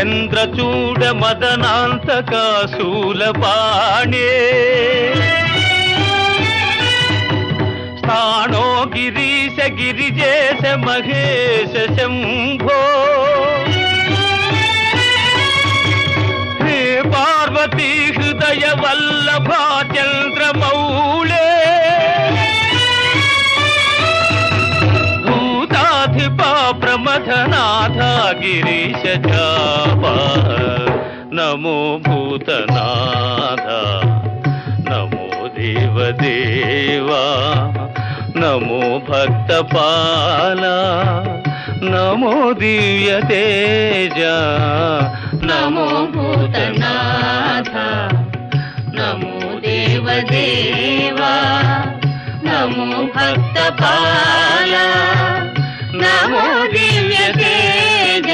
చంద్రచూడ మదనాంతక శూలపాణే స్థాణో గిరీశ గిరిజేశ మహేశ శంభో హే పార్వతీ హృదయ వల్లభా చంద్రమౌళే భూతాధిపా ప్రమథనాథ గిరీశ చాపా నమో భూతనాథ నమో దేవదేవా నమో భక్తపాల నమో దివ్య తేజ నమో భూతనాథ నమో దేవదేవా నమో భక్తపాల నమో దివ్య తేజ